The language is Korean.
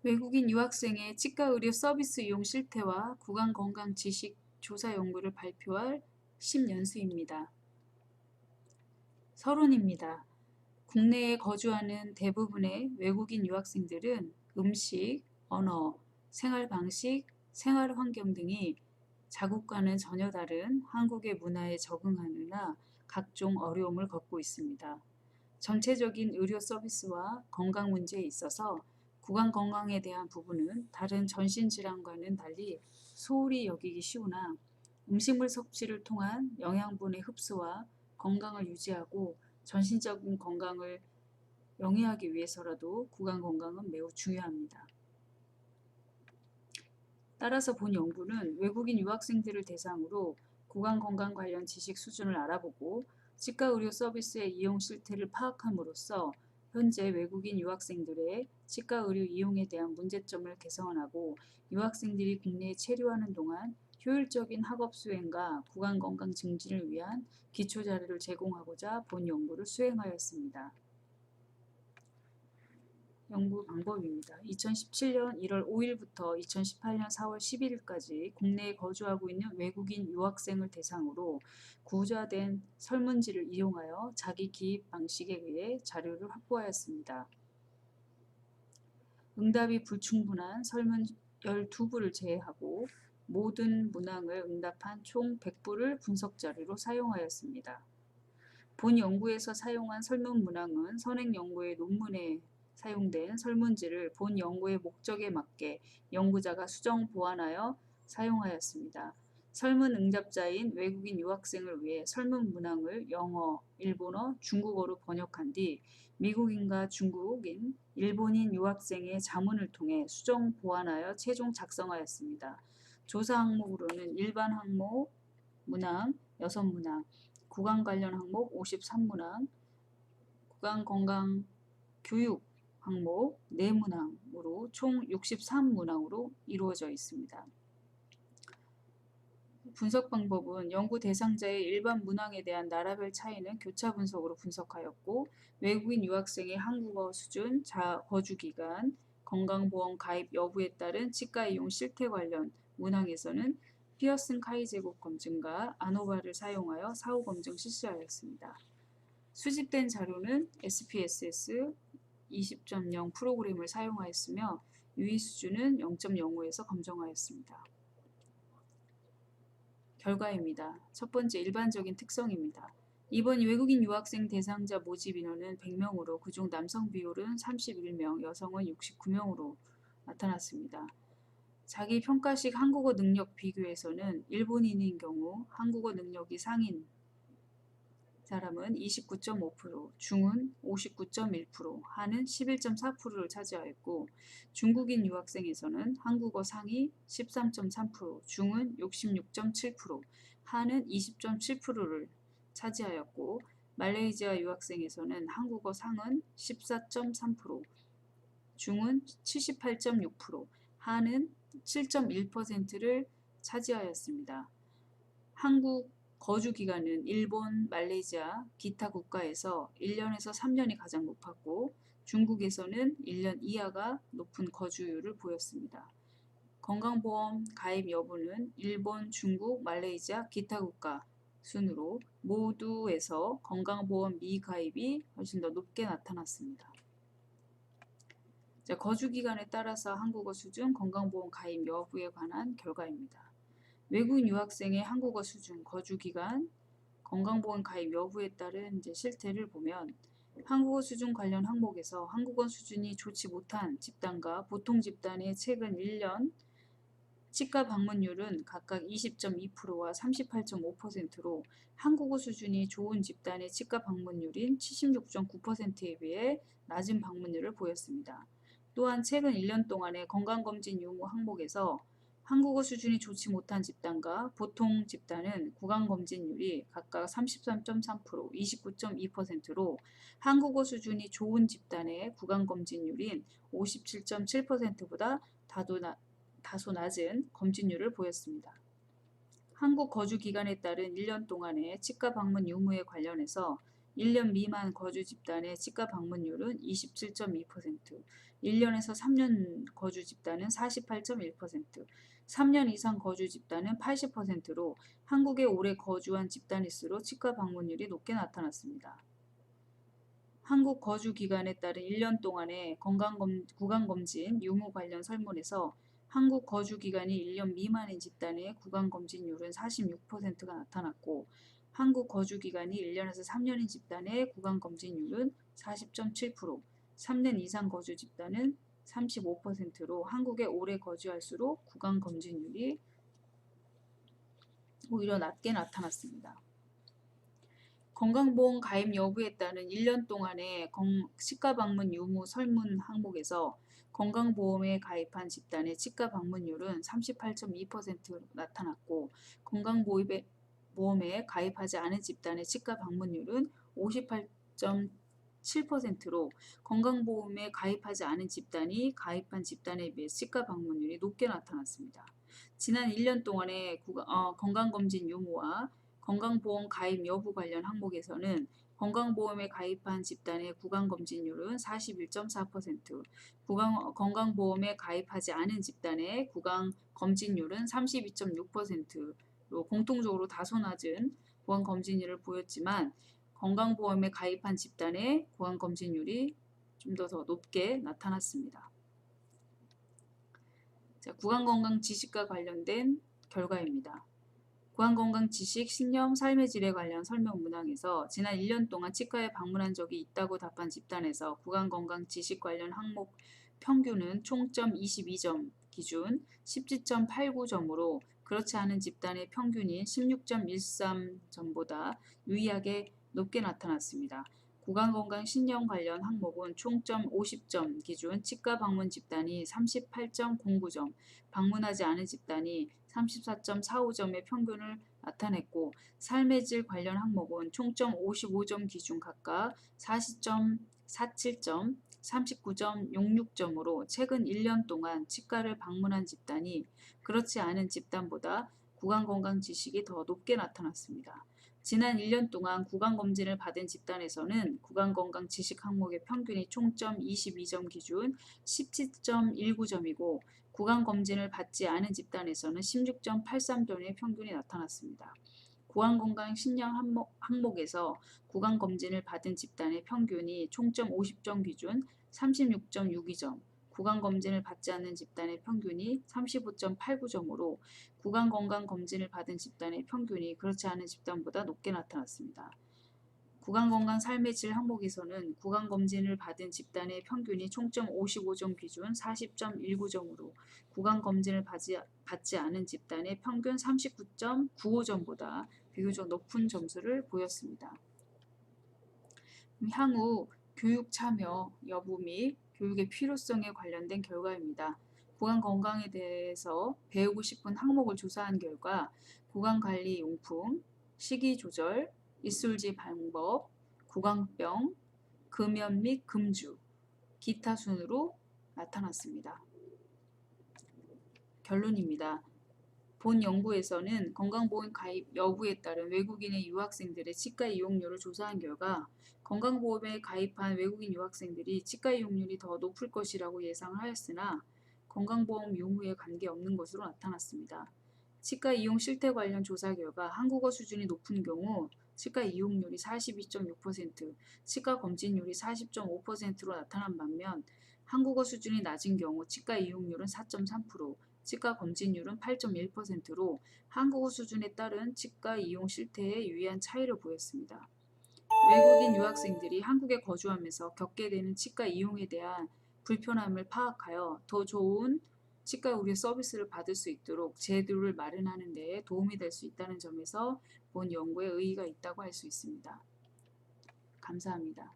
외국인 유학생의 치과 의료 서비스 이용 실태와 구강 건강 지식 조사 연구를 발표할 10연수입니다. 서론입니다. 국내에 거주하는 대부분의 외국인 유학생들은 음식, 언어, 생활 방식, 생활 환경 등이 자국과는 전혀 다른 한국의 문화에 적응하느라 각종 어려움을 겪고 있습니다. 전체적인 의료 서비스와 건강 문제에 있어서 구강 건강에 대한 부분은 다른 전신 질환과는 달리 소홀히 여기기 쉬우나 음식물 섭취를 통한 영양분의 흡수와 건강을 유지하고 전신적인 건강을 영위하기 위해서라도 구강 건강은 매우 중요합니다. 따라서 본 연구는 외국인 유학생들을 대상으로 구강 건강 관련 지식 수준을 알아보고 치과 의료 서비스의 이용 실태를 파악함으로써 현재 외국인 유학생들의 치과 의료 이용에 대한 문제점을 개선하고 유학생들이 국내에 체류하는 동안 효율적인 학업 수행과 구강 건강 증진을 위한 기초 자료를 제공하고자 본 연구를 수행하였습니다. 연구 방법입니다. 2017년 1월 5일부터 2018년 4월 11일까지 국내에 거주하고 있는 외국인 유학생을 대상으로 구조화된 설문지를 이용하여 자기 기입 방식에 의해 자료를 확보하였습니다. 응답이 불충분한 설문 12부를 제외하고 모든 문항을 응답한 총 100부를 분석 자료로 사용하였습니다. 본 연구에서 사용한 설문 문항은 선행 연구의 논문에 사용된 설문지를 본 연구의 목적에 맞게 연구자가 수정 보완하여 사용하였습니다. 설문 응답자인 외국인 유학생을 위해 설문 문항을 영어, 일본어, 중국어로 번역한 뒤 미국인과 중국인, 일본인 유학생의 자문을 통해 수정 보완하여 최종 작성하였습니다. 조사 항목으로는 일반 항목 문항 6문항, 구강 관련 항목 53문항, 구강 건강 교육 항목 4문항으로 총 63문항으로 이루어져 있습니다. 분석 방법은 연구 대상자의 일반 문항에 대한 나라별 차이는 교차 분석으로 분석하였고 외국인 유학생의 한국어 수준, 거주 기간, 건강보험 가입 여부에 따른 치과 이용 실태 관련 문항에서는 피어슨 카이 제곱 검증과 아노바를 사용하여 사후 검증 실시하였습니다. 수집된 자료는 SPSS 20.0 프로그램을 사용하였으며 유의 수준은 0.05에서 검증하였습니다. 결과입니다. 첫 번째, 일반적인 특성입니다. 이번 외국인 유학생 대상자 모집 인원은 100명으로 그중 남성 비율은 31명, 여성은 69명으로 나타났습니다. 자기 평가식 한국어 능력 비교에서는 일본인인 경우 한국어 능력이 상인 사람은 29.5%, 중은 59.1%, 하는 11.4%를 차지하였고 중국인 유학생에서는 한국어 상이 13.3%, 중은 66.7%, 하는 20.7%를 차지하였고 말레이시아 유학생에서는 한국어 상은 14.3%, 중은 78.6%, 하는 7.1%를 차지하였습니다. 한국 거주 기간은 일본, 말레이시아, 기타 국가에서 1년에서 3년이 가장 높았고 중국에서는 1년 이하가 높은 거주율을 보였습니다. 건강보험 가입 여부는 일본, 중국, 말레이시아, 기타 국가 순으로 모두에서 건강보험 미가입이 훨씬 더 높게 나타났습니다. 거주 기간에 따라서 한국어 수준, 건강보험 가입 여부에 관한 결과입니다. 외국인 유학생의 한국어 수준, 거주 기간, 건강보험 가입 여부에 따른 실태를 보면 한국어 수준 관련 항목에서 한국어 수준이 좋지 못한 집단과 보통 집단의 최근 1년 치과 방문율은 각각 20.2%와 38.5%로 한국어 수준이 좋은 집단의 치과 방문율인 76.9%에 비해 낮은 방문율을 보였습니다. 또한 최근 1년 동안의 건강검진 유무 항목에서 한국어 수준이 좋지 못한 집단과 보통 집단은 구강검진율이 각각 33.3%, 29.2%로 한국어 수준이 좋은 집단의 구강검진율인 57.7%보다 다소 낮은 검진율을 보였습니다. 한국 거주 기간에 따른 1년 동안의 치과 방문 유무에 관련해서 1년 미만 거주 집단의 치과 방문율은 27.2%, 1년에서 3년 거주 집단은 48.1%, 3년 이상 거주 집단은 80%로 한국에 오래 거주한 집단일수록 치과 방문율이 높게 나타났습니다. 한국 거주 기간에 따른 1년 동안의 구강검진 유무 관련 설문에서 한국 거주 기간이 1년 미만인 집단의 구강검진율은 46%가 나타났고 한국 거주 기간이 1년에서 3년인 집단의 구강검진율은 40.7%, 3년 이상 거주 집단은 35%로 한국에 오래 거주할수록 구강검진율이 오히려 낮게 나타났습니다. 건강보험 가입 여부에 따른 1년 동안의 치과 방문 유무 설문 항목에서 건강보험에 가입한 집단의 치과 방문율은 38.2%로 나타났고 건강보험에 가입하지 않은 집단의 치과 방문율은 58.7%로 건강보험에 가입하지 않은 집단이 가입한 집단에 비해 치과 방문율이 높게 나타났습니다. 지난 1년 동안의 건강검진 유무와 건강보험 가입 여부 관련 항목에서는 건강보험에 가입한 집단의 구강검진율은 41.4%, 건강보험에 가입하지 않은 집단의 구강검진율은 32.6%로 공통적으로 다소 낮은 구강검진율을 보였지만 건강보험에 가입한 집단의 구강검진율이 좀 더 높게 나타났습니다. 자, 구강건강 지식과 관련된 결과입니다. 구강건강 지식, 신념, 삶의 질에 관련 설명 문항에서 지난 1년 동안 치과에 방문한 적이 있다고 답한 집단에서 구강건강 지식 관련 항목 평균은 총점 22점 기준 17.89점으로 그렇지 않은 집단의 평균인 16.13점보다 유의하게 높게 나타났습니다. 구강건강 신념 관련 항목은 총점 50점 기준 치과 방문 집단이 38.09점, 방문하지 않은 집단이 34.45점의 평균을 나타냈고 삶의 질 관련 항목은 총점 55점 기준 각각 40.47점, 39.66점으로 최근 1년 동안 치과를 방문한 집단이 그렇지 않은 집단보다 구강건강 지식이 더 높게 나타났습니다. 지난 1년 동안 구강검진을 받은 집단에서는 구강건강 지식 항목의 평균이 총점 22점 기준 17.19점이고 구강검진을 받지 않은 집단에서는 16.83점의 평균이 나타났습니다. 구강건강 신념 항목에서 구강검진을 받은 집단의 평균이 총점 50점 기준 36.62점, 구강검진을 받지 않는 집단의 평균이 35.89점으로 구강건강검진을 받은 집단의 평균이 그렇지 않은 집단보다 높게 나타났습니다. 구강건강 삶의 질 항목에서는 구강검진을 받은 집단의 평균이 총점 55점 기준 40.19점으로 구강검진을 받지 않은 집단의 평균 39.95점보다 비교적 높은 점수를 보였습니다. 향후 교육 참여 여부 및 교육의 필요성에 관련된 결과입니다. 구강건강에 대해서 배우고 싶은 항목을 조사한 결과 구강관리 용품, 식이조절, 이술지 방법, 구강병, 금연 및 금주, 기타 순으로 나타났습니다. 결론입니다. 본 연구에서는 건강보험 가입 여부에 따른 외국인의 유학생들의 치과 이용률을 조사한 결과 건강보험에 가입한 외국인 유학생들이 치과 이용률이 더 높을 것이라고 예상을 하였으나 건강보험 유무에 관계없는 것으로 나타났습니다. 치과 이용 실태 관련 조사 결과 한국어 수준이 높은 경우 치과 이용률이 42.6%, 치과 검진율이 40.5%로 나타난 반면 한국어 수준이 낮은 경우 치과 이용률은 4.3%, 치과 검진율은 8.1%로 한국어 수준에 따른 치과 이용 실태에 유의한 차이를 보였습니다. 외국인 유학생들이 한국에 거주하면서 겪게 되는 치과 이용에 대한 불편함을 파악하여 더 좋은 치과 의료 서비스를 받을 수 있도록 제도를 마련하는 데 도움이 될 수 있다는 점에서 본 연구에 의의가 있다고 할 수 있습니다. 감사합니다.